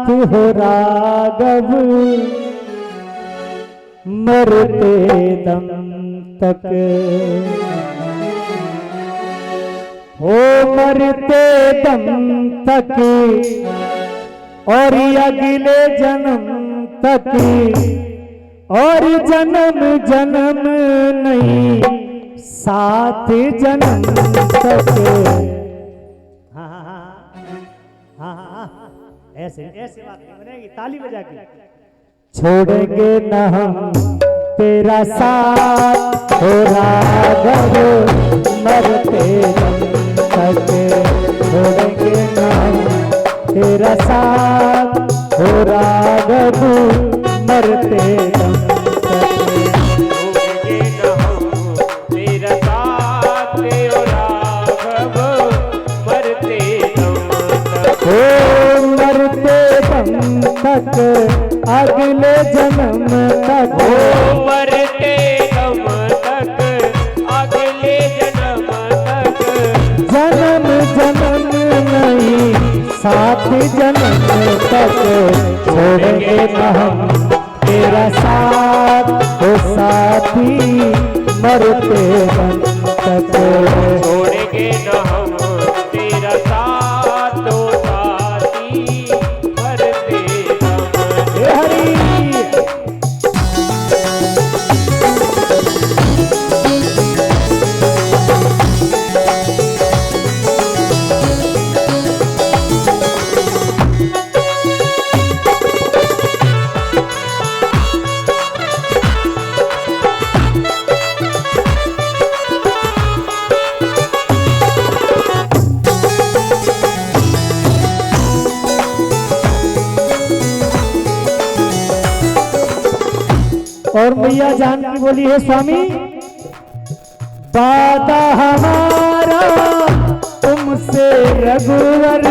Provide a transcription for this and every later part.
साथ हो राघव मरते दम तक, हो मरते दम तक और अगले जन्म तक, और जन्म जन्म नहीं सात जन्म तक। हाँ हाँ हाँ हाँ हाँ, ऐसे ऐसे बात नहीं बनेगी, ताली बजा के। छोड़ेंगे न हम तेरा साथ हो राघव मरते दम तक, छोड़ेंगे न हम तेरा साथ हो राघव मरते दम तक, छोड़ेंगे न हम तेरा साथ हो राघव मरते दम तक, हो मरते दम तक अगले जन्म तक, हो मरते दम तक अगले जन्म तक, जन्म जन्म नहीं सात जन्म तक, छोड़ेंगे न हम तेरा साथ हो साथी मरते दम तक, छोड़ेंगे न हम तेरा साथ हो साथी मरते दम तक। हे हरि। और मैया जानकी बोली है स्वामी, वादा हमारा तुमसे रघुवर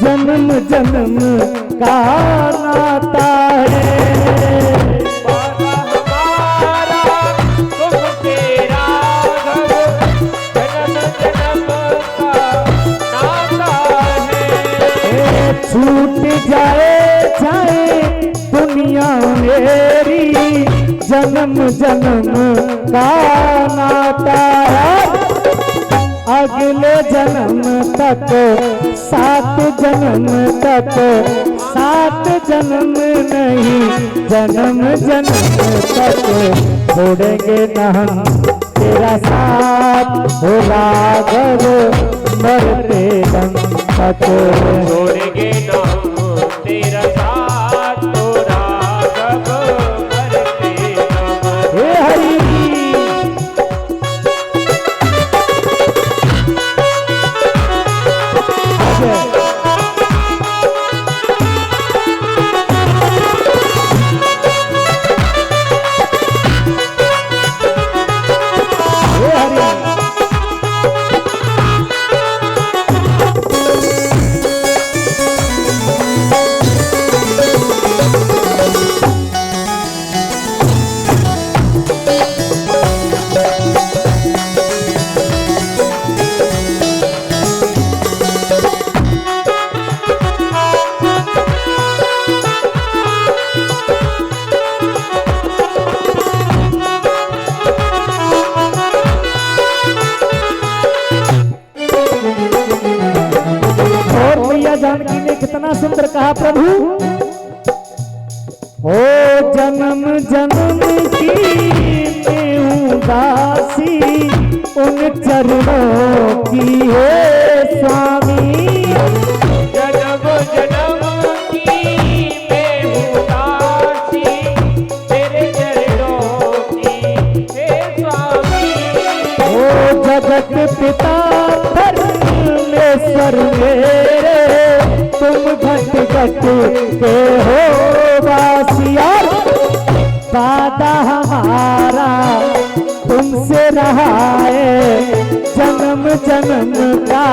जन्म जन्म का नाता है, वादा हमारा तुमसे राघव जन्म जन्म का नाता है, छूट जाए दुनिया मेरी जन्म जन्म का नाता है, अगले जन्म तक सात जन्म तक, सात जन्म नहीं जन्म जन्म तक, छोड़ेंगे न हम तेरा साथ हो राघव मरते दम तक, छोड़ेंगे न हम तेरा साथ हो राघव मरते दम तक। हे हरि। जानकी ने कितना सुंदर कहा प्रभु, ओ जन्म जन्म की मैं हूँ दासी उन चरणों की है स्वामी, जन्म जन्म की मैं हूँ दासी तेरे चरणों की हे स्वामी, ओ जगत पिता परमेश्वर मेरे तुम घट घट के हो वासिया, वादा हमारा तुमसे रहा है जन्म जन्म का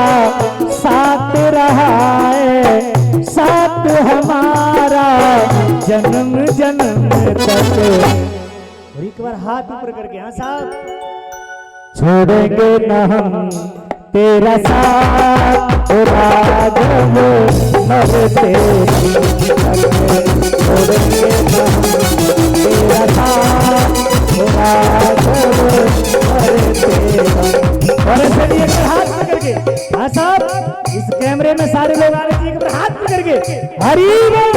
साथ रहा है, साथ हमारा जन्म जन्म तक। और एक बार हाथ ऊपर करके, हाँ साहब, छोड़ेंगे न हम तेरा साथ राघव मरते छोड़ेंगे ना तेरा साथ हो राघव मरते और ऐसे लिए हाथ पकड़ के। हाँ साहब, इस कैमरे में सारे लोग आने चाहिए, हाथ पकड़ के हरी बोल।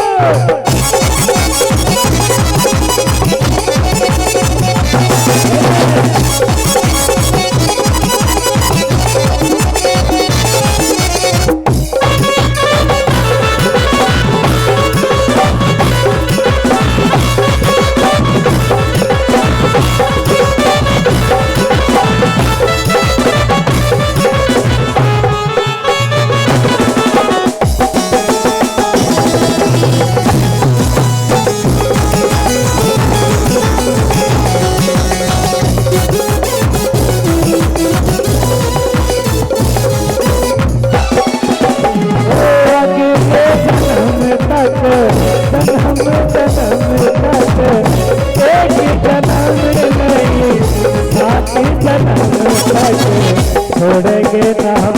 छोड़ेंगे ना हम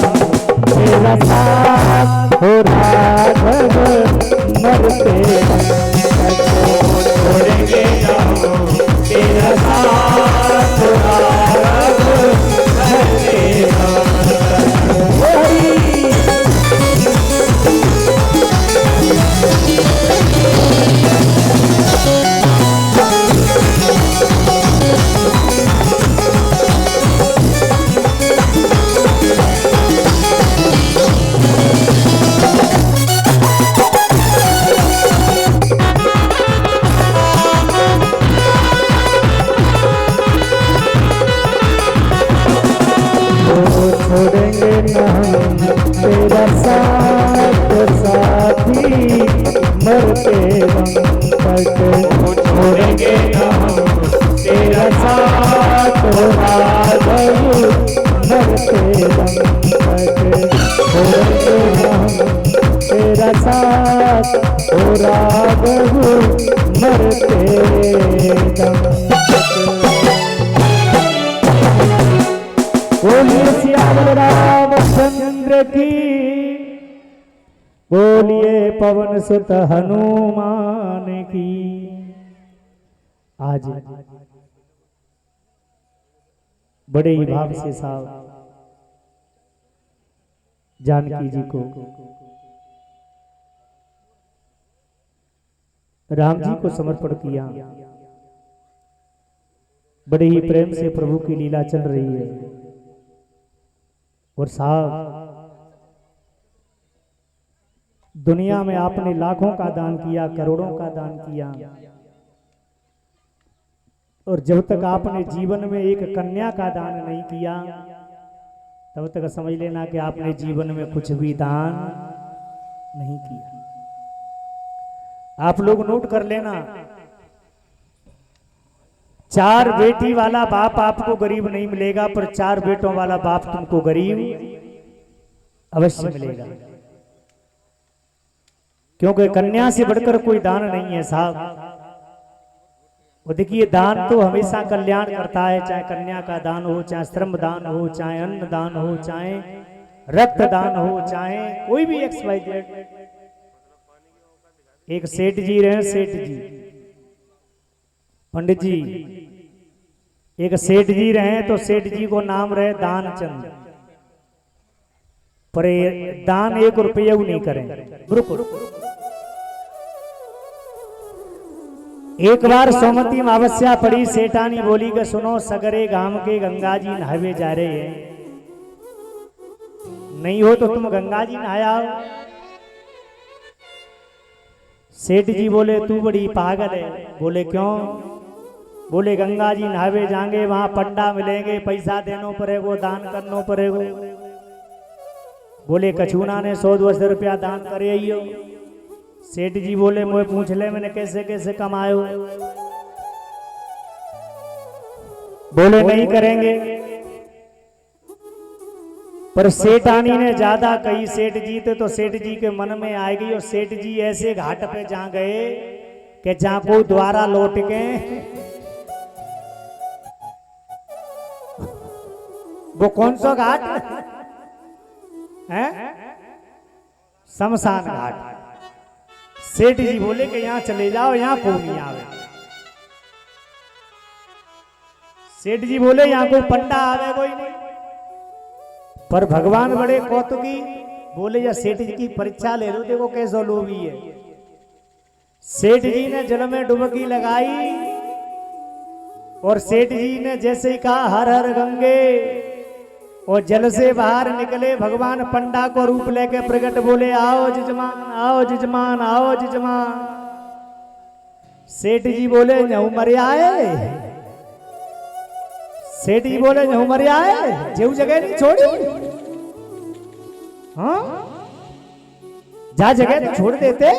तेरा साथ हो राघव मरते छोड़ेंगे ना हम तेरा साथ हो राघव मरते छोड़ेंगे ना हम तेरा साथ साथी मरते दम तक छोड़ेंगे ना हम तेरा साथ राघव मरते दम तक छोड़ेंगे ना हम तेरा साथ राघव मरते दम तक। बोलिए सियावर रामचंद्र की, बोलिए पवन सुत हनुमान की। आज बड़े ही भाव से साहब जानकी जी को राम जी को समर्पण किया। बड़े ही प्रेम से प्रभु की लीला चल रही है। और साहब दुनिया में आपने लाखों का दान किया, करोड़ों का दान किया, और जब तक आपने जीवन में एक कन्या का दान नहीं किया तब तक समझ लेना कि आपने जीवन में कुछ भी दान नहीं किया। आप लोग नोट कर लेना, 4 बेटी वाला बाप आपको गरीब नहीं मिलेगा, पर 4 बेटों वाला बाप तुमको गरीब अवश्य मिलेगा। क्योंकि कन्या से बढ़कर कोई दान नहीं है साहब। वो देखिए, दान तो हमेशा कल्याण करता है, चाहे कन्या का दान हो, चाहे श्रम दान हो, चाहे अन्न दान हो, चाहे रक्त दान हो, चाहे कोई भी XYZ। एक सेठ जी रहे, सेठ जी पंडित जी, एक सेठ जी रहे, तो सेठ जी को नाम रहे दानचंद, पर दान 1 रुपया नहीं करें। एक बार सोमती अमावस्या पड़ी, सेठानी बोली कि सुनो, सगरे गांव के गंगा जी नहावे जा रहे हैं, नहीं हो तो तुम गंगा जी नहाया। सेठ जी बोले तू बड़ी पागल है। बोले क्यों? बोले गंगा जी नहावे जाएंगे, वहां पंडा मिलेंगे, पैसा देना पड़ेगा, दान करना पड़ेगा। बोले कछूना ने 100-200 रुपया दान करे आइयो। सेठ जी बोले मुझे पूछ ले मैंने कैसे कैसे कमायो। बोले नहीं करेंगे, पर सेठानी ने ज्यादा कही सेठ जी तो सेठ जी के मन में आएगी। और सेठ जी ऐसे घाट पे जा गए कि जहां को द्वारा लौट के वो कौन सा घाट है? शमशान घाट। सेठ जी बोले कि यहाँ चले जाओ, यहाँ कोई नहीं आवे। सेठ जी बोले यहाँ कोई पंडा आवे कोई नहीं। पर भगवान बड़े कौतुकी, बोले या सेठ जी की परीक्षा ले लो, देखो कैसो लोभी है। सेठ जी ने जल में डुबकी लगाई और सेठ जी ने जैसे ही कहा हर हर गंगे, और जल से बाहर निकले भगवान पंडा को रूप लेके प्रकट, बोले आओ जजमान, आओ जजमान, आओ जजमान। सेठ जी बोले नहु मरे आए। सेठ जी बोले नहु मरे आए, जेऊ जगह नहीं छोड़ी। हाँ, जा जगह तो छोड़ देते।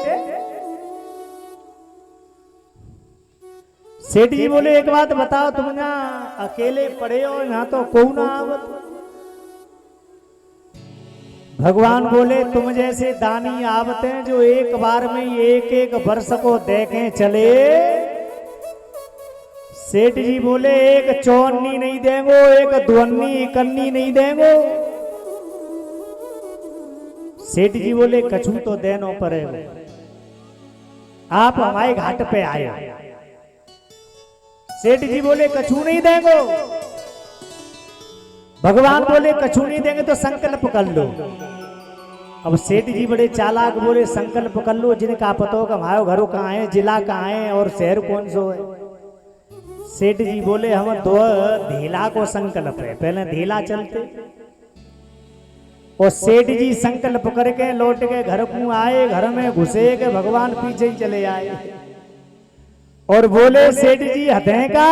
सेठ जी बोले एक बात बताओ, तुम यहाँ अकेले पड़े हो, यहाँ तो कोई ना आवत। भगवान बोले तुम जैसे दानी आवते हैं जो एक बार में एक एक वर्ष को देखें चले। सेठ जी बोले एक चौन्नी नहीं देंगो, एक दुअन्नी इकन्नी नहीं देंगो। सेठ जी बोले कछु तो देनो पड़े, आप हमारे घाट पे आए। सेठ जी बोले कछु नहीं देंगो। भगवान बोले कछु नहीं देंगे तो संकल्प कर लो। अब सेठ जी बड़े चालाक, बोले संकल्प कर लो, जिनका पता हो हमारे घरों कहाँ है, जिला कहाँ है और शहर कौन सो है। सेठ जी बोले हम दो धीला को संकल्प है, पहले धीला चलते। और सेठ जी संकल्प करके लौट के घर को आए, घर में घुसे के भगवान पीछे ही चले आए और बोले सेठ जी हथे का।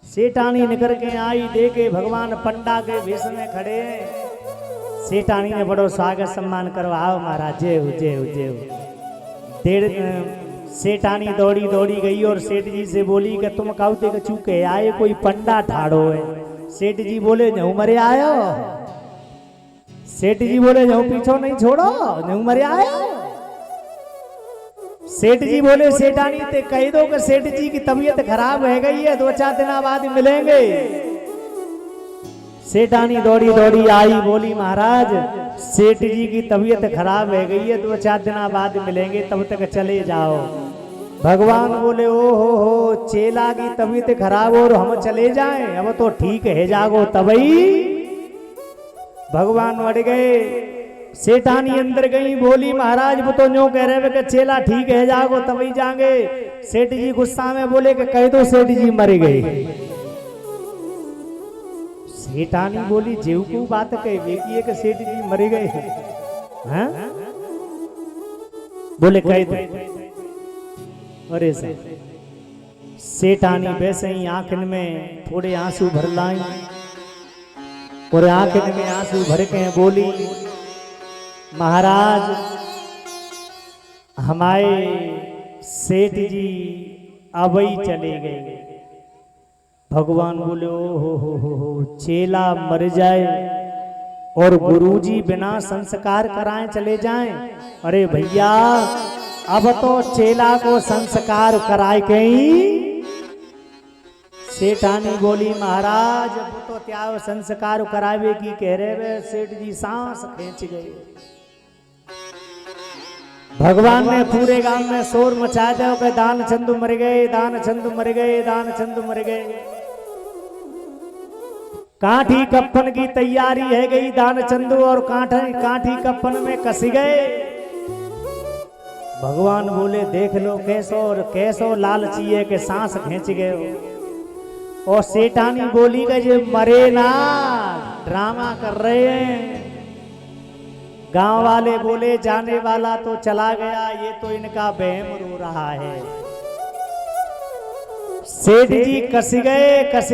सेठानी निकल के आई, देखे भगवान पंडा के वेश में खड़े हैं। सेठानी ने बड़ो स्वागत सम्मान करवाओ, महाराज जय हो जय हो जय हो। सेठानी दौड़ी दौड़ी गई और सेठ जी से बोली कि तुम कहते कि चूके आए, कोई पंडा ठाड़ो है। सेठ जी बोले नहु मरे आयो। सेठ जी बोले नहु पीछो नहीं छोड़ो, नहु मरे आयो। सेठ जी बोले सेठानी ते कह दो कि सेठ जी की तबीयत खराब है गई है, 2-4 दिन बाद मिलेंगे। सेठानी दौड़ी दौड़ी आई, बोली महाराज सेठ जी की तबीयत खराब है गई है, 2-4 दिन बाद मिलेंगे, तब तक चले जाओ। भगवान बोले ओ हो चेला की तबीयत खराब हो और हम चले जाएं, अब तो ठीक है जागो तबई। भगवान बढ़ गए। सेठानी अंदर गई, बोली महाराज वो तो न्यों कह रहे कि चेला ठीक है जागो तभी जाएंगे। सेठ जी गुस्सा में बोले कि कह दो सेठ जी मर गए। सेठानी बोली जेऊ को बात कही बेकी कि सेठ जी मर गए हैं। बोले कह दो। अरे सेठानी वैसे ही आंखन में थोड़े आंसू भर लाई और आंखन में आंसू भर के बोली महाराज हमारे सेठ जी अब ही चले गए। भगवान बोले ओ हो चेला मर जाए और गुरुजी बिना संस्कार कराए चले जाएं। अरे भैया अब तो चेला को संस्कार कराए गई। सेठानी बोली महाराज वो तो त्याग संस्कार करावे की कह रहे वे। सेठ जी सांस खींच गए। भगवान ने पूरे गांव में शोर मचा दिया कि दान चंदू मर गए, दान चंदू मर गए, दान चंदू मर गए। काठी कफन की तैयारी है गई। दान चंदू और काठी कफन में कस गए। भगवान बोले देख लो कैसो लालची है कि सांस खींच गए। और सेठानी बोली कि ये मरे ना, ड्रामा कर रहे हैं। गांव वाले बोले जाने वाला तो चला गया, ये तो इनका बहम रो रहा है। सेठ जी कस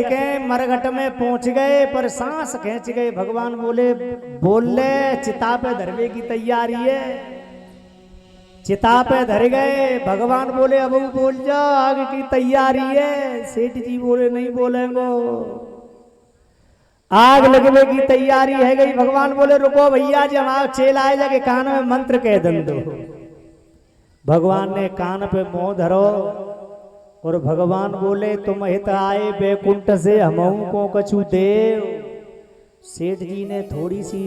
गए मरघट में पहुंच गए पर सांस खींच गए। भगवान बोले चिता पे धरवे की तैयारी है। चिता पे धर गए। भगवान बोले अब बोल जाओ आगे की तैयारी है। सेठ जी बोले नहीं बोलेंगे, आग लगने की तैयारी है गई। भगवान बोले रुको भैया जी हमारा चेला आए जाके कान में मंत्र कह दन दो। भगवान ने कान पे मुंह धरो और भगवान बोले तुम हित आए बैकुंठ से हमहू को कछु देव। सेठ जी ने थोड़ी सी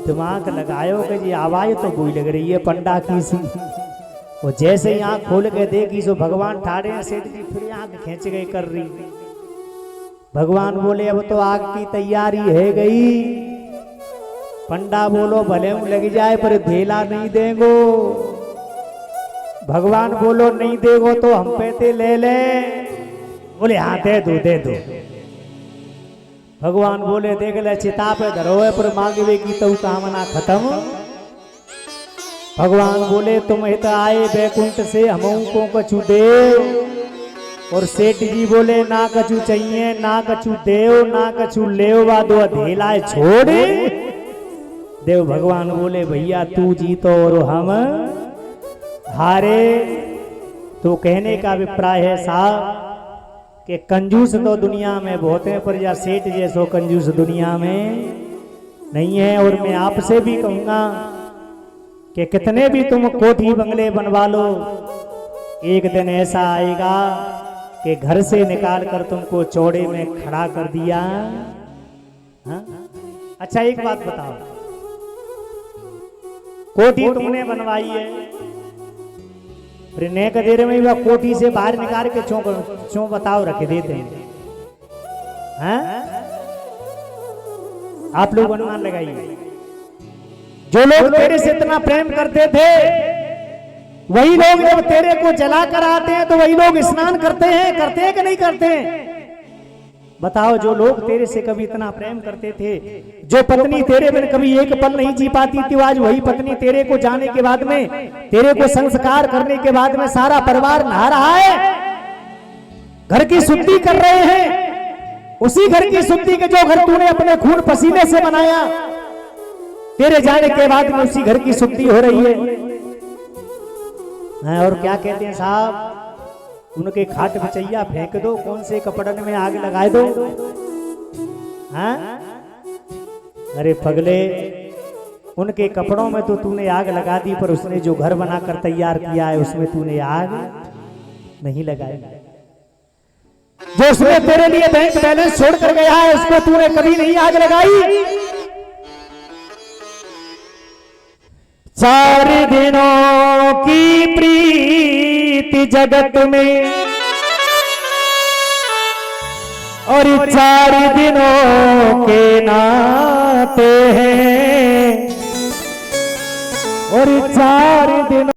दिमाग लगायो कि ये आवाज तो बुरी लग रही है पंडा की सी। वो जैसे ही आंख खोल के देखी सो भगवान ठाड़े हैं। सेठ जी फिर आंख खींच गई कर रही। भगवान बोले अब तो आग की तैयारी है गई। पंडा बोलो भले लग जाए पर धेला नहीं देंगो। भगवान बोलो नहीं देगो तो हम पैसे ले ले। बोले हाँ दे दो दे दो। भगवान बोले देख ले चिता पे धरो है पर मांगवे की तो कामना खत्म। भगवान बोले तुम इत आए बैकुंठ से हम को कछु दे। और सेठ जी बोले ना कछु चाहिए ना कछु देव ना कछु लेव वादो धेलाए छोड़े। देव भगवान बोले भैया तू जीतो और हम हारे। तो कहने का अभिप्राय है साहब कि कंजूस तो दुनिया में बहुत है पर या सेठ जैसो कंजूस दुनिया में नहीं है। और मैं आपसे भी कहूंगा कि कितने भी तुम कोठी बंगले बनवा लो एक दिन ऐसा आएगा कि घर से निकाल कर तुमको चौड़े में खड़ा कर दिया। हाँ? अच्छा एक बात बताओ, कोठी तुमने बनवाई है फिर नेक देर में वह कोठी से बाहर निकाल के चो बताओ रखे देते हैं। हाँ? आप लोग अनुमान लगाइए। जो लोग तेरे से इतना प्रेम करते थे वही लोग जब तेरे को जला कर आते हैं तो वही लोग स्नान करते हैं कि नहीं करते हैं? बताओ जो लोग तेरे से कभी इतना प्रेम करते थे, जो पत्नी तेरे बिन कभी एक पल नहीं जी पाती थी, आज वही पत्नी तेरे को जाने के बाद में, तेरे को संस्कार करने के बाद में सारा परिवार नहा रहा है, घर की शुद्धि कर रहे हैं। उसी घर की शुद्धि के जो घर तूने अपने खून पसीने से बनाया, तेरे जाने के बाद में उसी घर की शुद्धि हो रही है। और क्या कहते हैं साहब, उनके खाट बचैया फेंक दो, कौन से कपड़न में आग लगा दो। हाँ? अरे पगले, उनके कपड़ों में तो तूने आग लगा दी पर उसने जो घर बनाकर तैयार किया है उसमें तूने आग नहीं लगाई। जो उसने तेरे लिए बैंक बैलेंस छोड़ कर गया है उसको तूने कभी नहीं आग लगाई। 4 दिनों की प्रीति जगत में और 4 दिनों के नाते हैं और 4 दिनों